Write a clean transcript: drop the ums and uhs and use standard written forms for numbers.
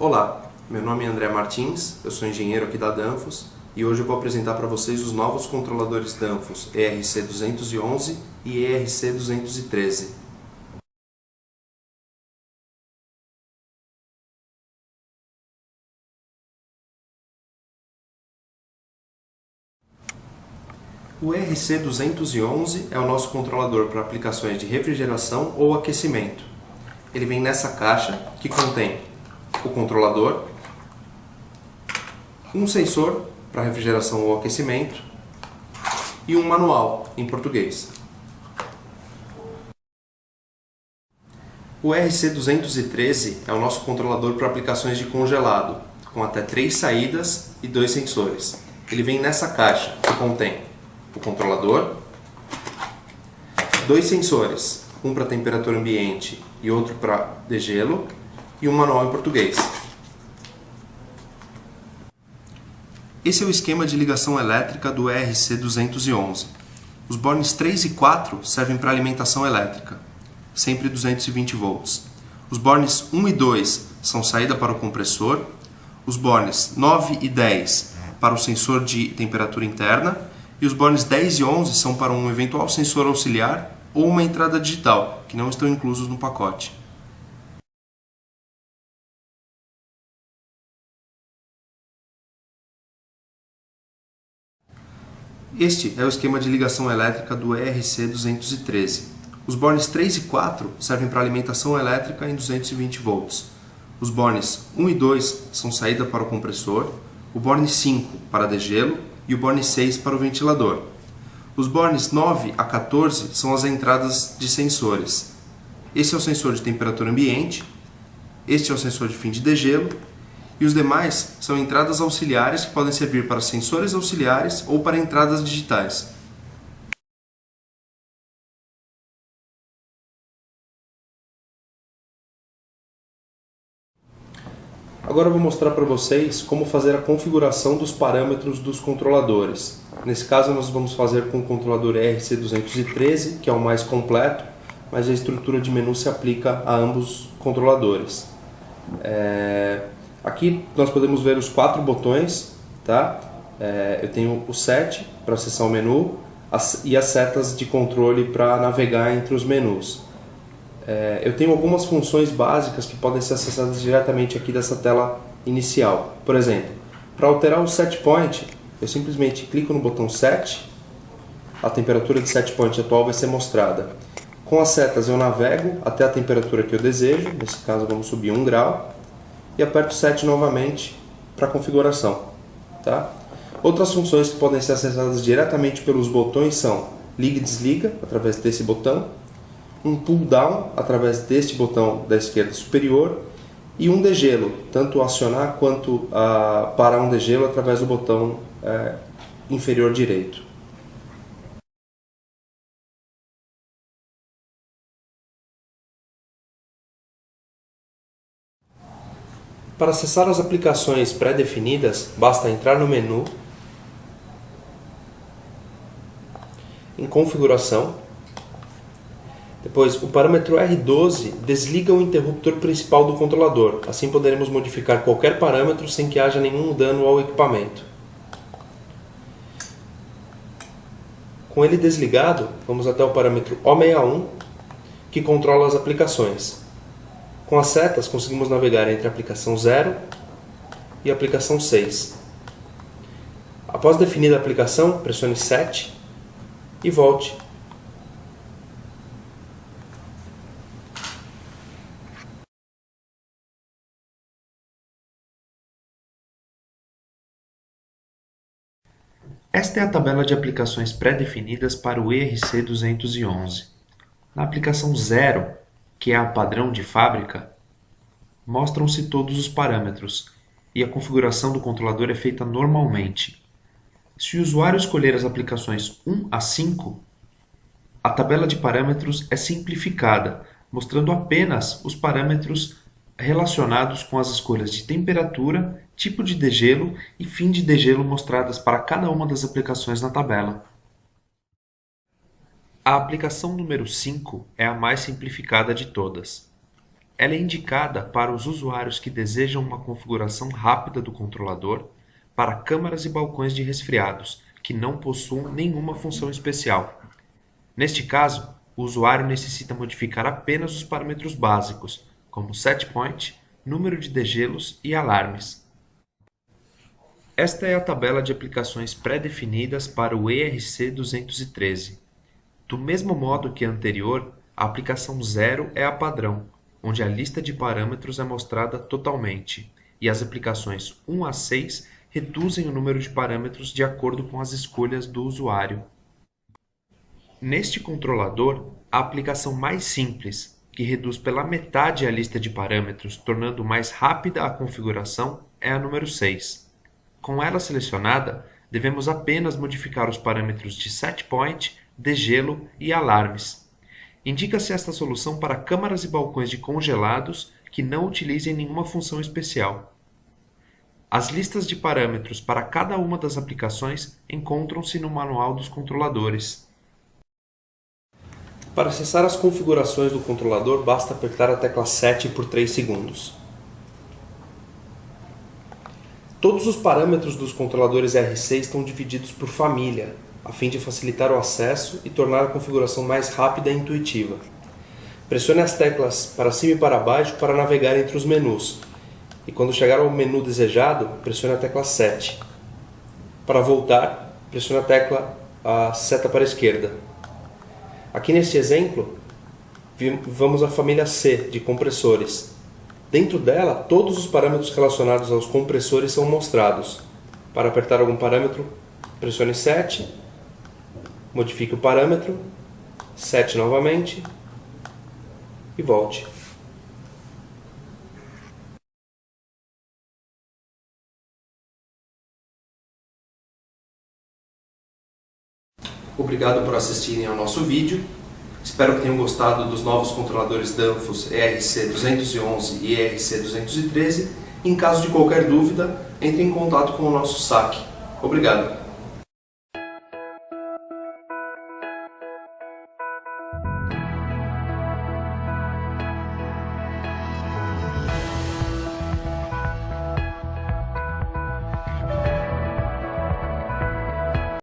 Olá, meu nome é André Martins, eu sou engenheiro aqui da Danfoss e hoje eu vou apresentar para vocês os novos controladores Danfoss ERC211 e ERC213. O ERC211 é o nosso controlador para aplicações de refrigeração ou aquecimento. Ele vem nessa caixa que contém o controlador, um sensor para refrigeração ou aquecimento e um manual em português. O ERC213 é o nosso controlador para aplicações de congelado, com até 3 saídas e 2 sensores. Ele vem nessa caixa que contém o controlador, 2 sensores, um para temperatura ambiente e outro para degelo, e um manual em português. Esse é o esquema de ligação elétrica do ERC211. Os bornes 3 e 4 servem para alimentação elétrica, sempre 220 volts. Os bornes 1 e 2 são saída para o compressor, os bornes 9 e 10 para o sensor de temperatura interna, e os bornes 10 e 11 são para um eventual sensor auxiliar ou uma entrada digital, que não estão inclusos no pacote. Este é o esquema de ligação elétrica do ERC213. Os bornes 3 e 4 servem para alimentação elétrica em 220 volts. Os bornes 1 e 2 são saída para o compressor, o borne 5 para degelo e o borne 6 para o ventilador. Os bornes 9 a 14 são as entradas de sensores. Esse é o sensor de temperatura ambiente, este é o sensor de fim de degelo, e os demais são entradas auxiliares que podem servir para sensores auxiliares ou para entradas digitais. Agora eu vou mostrar para vocês como fazer a configuração dos parâmetros dos controladores. Nesse caso nós vamos fazer com o controlador ERC213, que é o mais completo, mas a estrutura de menu se aplica a ambos os controladores. Aqui nós podemos ver os 4 botões, tá? Eu tenho o set para acessar o menu e as setas de controle para navegar entre os menus. Eu tenho algumas funções básicas que podem ser acessadas diretamente aqui dessa tela inicial. Por exemplo, para alterar o set point, eu simplesmente clico no botão set, a temperatura de set point atual vai ser mostrada. Com as setas eu navego até a temperatura que eu desejo, nesse caso vamos subir 1 grau, e aperto set novamente para configuração. Tá? Outras funções que podem ser acessadas diretamente pelos botões são liga e desliga, através desse botão, um pull down através deste botão da esquerda superior e um degelo, tanto acionar quanto parar um degelo através do botão inferior direito. Para acessar as aplicações pré-definidas, basta entrar no menu, em configuração. Depois, o parâmetro R12 desliga o interruptor principal do controlador. Assim poderemos modificar qualquer parâmetro sem que haja nenhum dano ao equipamento. Com ele desligado, vamos até o parâmetro O61, que controla as aplicações. Com as setas, conseguimos navegar entre a aplicação 0 e a aplicação 6. Após definida a aplicação, pressione Set e volte. Esta é a tabela de aplicações pré-definidas para o ERC211. Na aplicação 0, que é a padrão de fábrica, mostram-se todos os parâmetros e a configuração do controlador é feita normalmente. Se o usuário escolher as aplicações 1 a 5, a tabela de parâmetros é simplificada, mostrando apenas os parâmetros relacionados com as escolhas de temperatura, tipo de degelo e fim de degelo mostradas para cada uma das aplicações na tabela. A aplicação número 5 é a mais simplificada de todas. Ela é indicada para os usuários que desejam uma configuração rápida do controlador para câmaras e balcões de resfriados, que não possuem nenhuma função especial. Neste caso, o usuário necessita modificar apenas os parâmetros básicos, como setpoint, número de degelos e alarmes. Esta é a tabela de aplicações pré-definidas para o ERC213. Do mesmo modo que a anterior, a aplicação 0 é a padrão, onde a lista de parâmetros é mostrada totalmente, e as aplicações 1 a 6 reduzem o número de parâmetros de acordo com as escolhas do usuário. Neste controlador, a aplicação mais simples, que reduz pela metade a lista de parâmetros, tornando mais rápida a configuração, é a número 6. Com ela selecionada, devemos apenas modificar os parâmetros de setpoint, degelo e alarmes. Indica-se esta solução para câmaras e balcões de congelados que não utilizem nenhuma função especial. As listas de parâmetros para cada uma das aplicações encontram-se no manual dos controladores. Para acessar as configurações do controlador, basta apertar a tecla 7 por 3 segundos. Todos os parâmetros dos controladores RC estão divididos por família, a fim de facilitar o acesso e tornar a configuração mais rápida e intuitiva. Pressione as teclas para cima e para baixo para navegar entre os menus, e quando chegar ao menu desejado, pressione a tecla 7. Para voltar, pressione a seta para a esquerda. Aqui neste exemplo, vamos à família C de compressores. Dentro dela, todos os parâmetros relacionados aos compressores são mostrados. Para apertar algum parâmetro, pressione 7, modifique o parâmetro, 7 novamente e volte. Obrigado por assistirem ao nosso vídeo. Espero que tenham gostado dos novos controladores Danfoss ERC211 e ERC213. Em caso de qualquer dúvida, entre em contato com o nosso saque. Obrigado.